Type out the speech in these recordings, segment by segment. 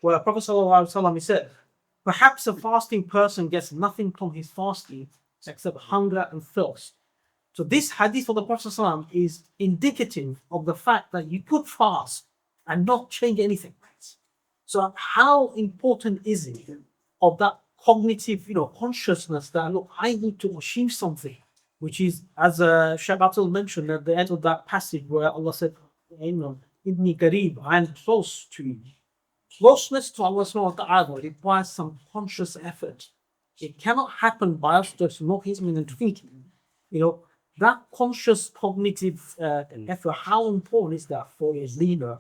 where Prophet ﷺ, he said, perhaps a fasting person gets nothing from his fasting except hunger and thirst. So this hadith of the Prophet ﷺ is indicative of the fact that you could fast and not change anything. So how important is it of that cognitive, consciousness that, look, I need to achieve something, which is, as Shaykh Abdullah mentioned at the end of that passage where Allah said, Inni Qareeb, I am close to you. Closeness to Allah subhanahu wa ta'ala requires some conscious effort. It cannot happen by us just knowing and thinking. That conscious cognitive effort, how important is that for a leader?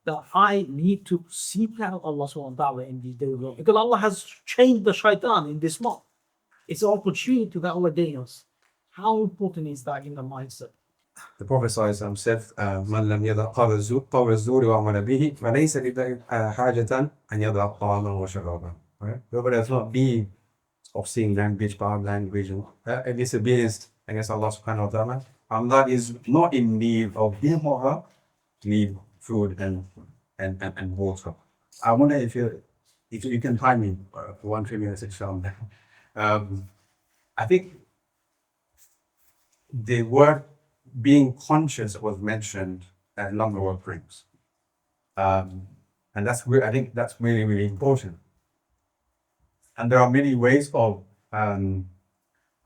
That I need to seek out Allah subhanahu wa ta'ala in these days. Because Allah has changed the shaitan in this month. It's an opportunity that Allah gave us. How important is that in the mindset? The Prophet said, "Man lam yada qawla az-zuri wa amala bihi, falaysa lillahi hajatan an yada ta'aman wa sharaban." Whoever does not be of seeing language, bad language, and disobedience against Allah subhanahu wa ta'ala, Allah is not in need of him or her need food and water. I wonder if you can find me for 1 3 minutes, inshallah. I think the word being conscious was mentioned at a number of times, and I think that's really, really important. And there are many ways of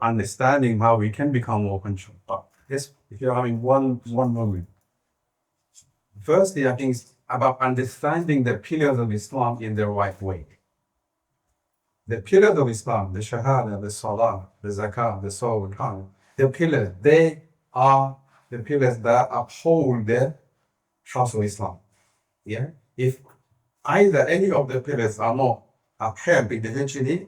understanding how we can become more conscious. But if you're having one moment, firstly, I think it's about understanding the pillars of Islam in the right way. The pillars of Islam, the Shahada, the Salah, the Zakah, the Sawm, the pillars, they are the pillars that uphold the trust of Islam. Yeah? If either any of the pillars are not upheld individually,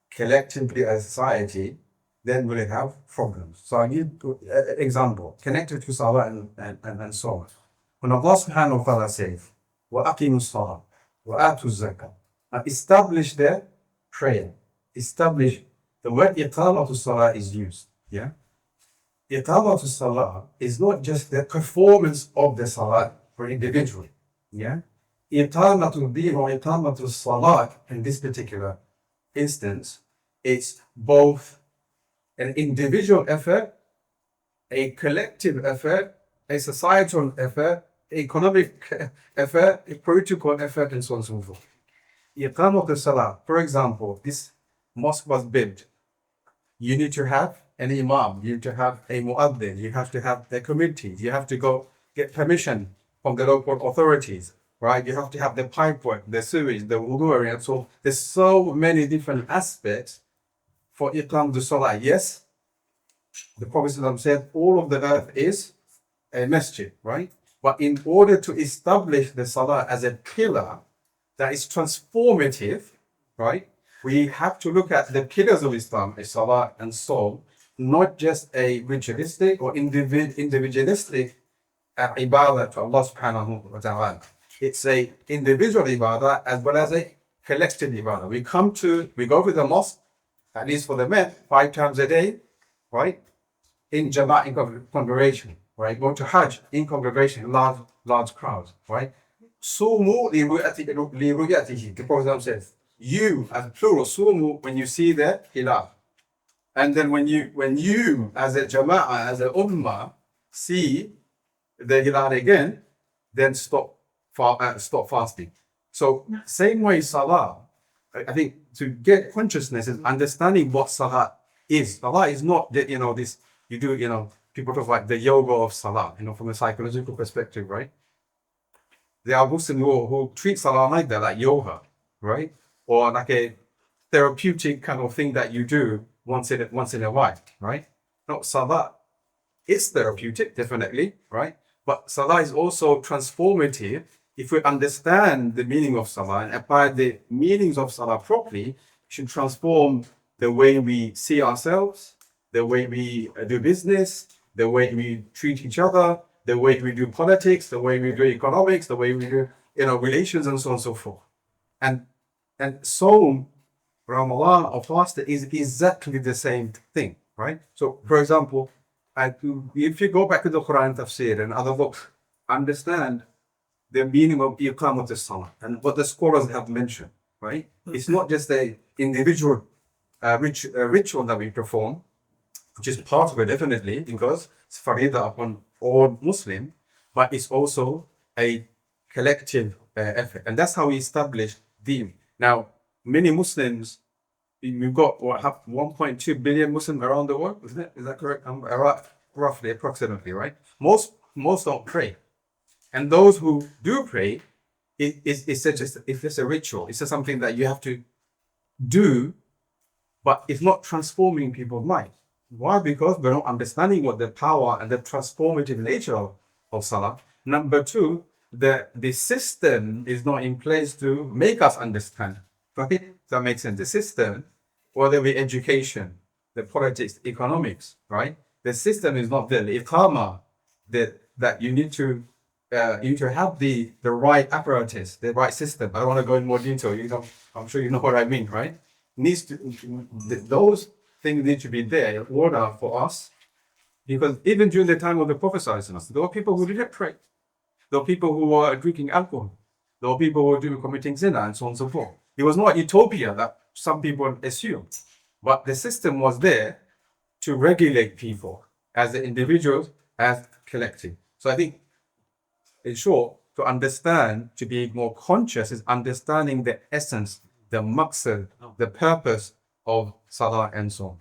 collectively as society, then we'll have problems. So I give an example connected to Salah and so on. When Allah subhanahu wa ta'ala says, وَأَقِيمُوا الصَّلَاةَ وَآتُوا الزَّكَاةَ, establish their prayer. Establish, the word iqamatu salah is used. Yeah? Iqamatu salah is not just the performance of the salah for individual. Yeah? Iqamatu din or iqamatu salah in this particular instance, it's both an individual effort, a collective effort, a societal effort, economic effort, a political effort, and so on and so forth. Iqam of the Salah, for example, this mosque was built. You need to have an imam, you need to have a muaddin, you have to have the committee, you have to go get permission from the local authorities, right? You have to have the pipework, the sewage, the wudu, and so there's so many different aspects for Iqam the Salah. Yes, the Prophet said all of the earth is a masjid, right? But in order to establish the Salah as a pillar that is transformative, right? We have to look at the pillars of Islam, a Salah and Saum, not just a ritualistic or individualistic ibadah to Allah subhanahu wa ta'ala. It's a individual ibadah as well as a collective ibadah. We go to the mosque, at least for the men, 5 times a day, right? In Jama'at, in congregation, right? Go to Hajj, in congregation, large crowds, right? Sumu li ru'yatihi. The Prophet says, you as plural, sumu, when you see the hilal. And then when you as a Jama'ah, as a ummah, see the hilal again, then stop fasting. So same way Salah, I think to get consciousness is understanding what Salah is. Salah is not that, this, you do, people talk about the yoga of Salah, from a psychological perspective, right? There are Muslims who treat Salah like that, like yoga, right? Or like a therapeutic kind of thing that you do once in a while, right? No, Salah is therapeutic, definitely, right? But Salah is also transformative. If we understand the meaning of Salah and apply the meanings of Salah properly, it should transform the way we see ourselves, the way we do business, the way we treat each other, the way we do politics, the way we do economics, the way we do, relations, and so on and so forth. And Saum, Ramadan, or fasting is exactly the same thing, right? So, for example, if you go back to the Quran Tafsir and other books, understand the meaning of iqamat as-salah and what the scholars have mentioned, right? It's not just a individual ritual that we perform, which is part of it definitely, because it's farida upon all Muslim, but it's also a collective effort. And that's how we establish deen. Now, many Muslims, we've got 1.2 billion Muslims around the world, isn't it? Is that correct? Roughly, approximately, right? Most don't pray. And those who do pray, it's just a ritual. It's just something that you have to do, but it's not transforming people's lives. Why? Because we're not understanding what the power and the transformative nature of Salah. Number two, the system is not in place to make us understand. Right? That makes sense. The system, whether it be education, the politics, economics, right? The system is not there. The iqama, that you need to have the right apparatus, the right system. I don't want to go in more detail. I'm sure you know what I mean, right? Those things need to be there in order for us, because even during the time of the Prophet, there were people who didn't pray. There were people who were drinking alcohol. There were people who were committing zina and so on and so forth. It was not utopia that some people assume, but the system was there to regulate people as the individuals, as collective. So I think, in short, to understand, to be more conscious, is understanding the essence, the maqsad, the purpose of Salah and so on.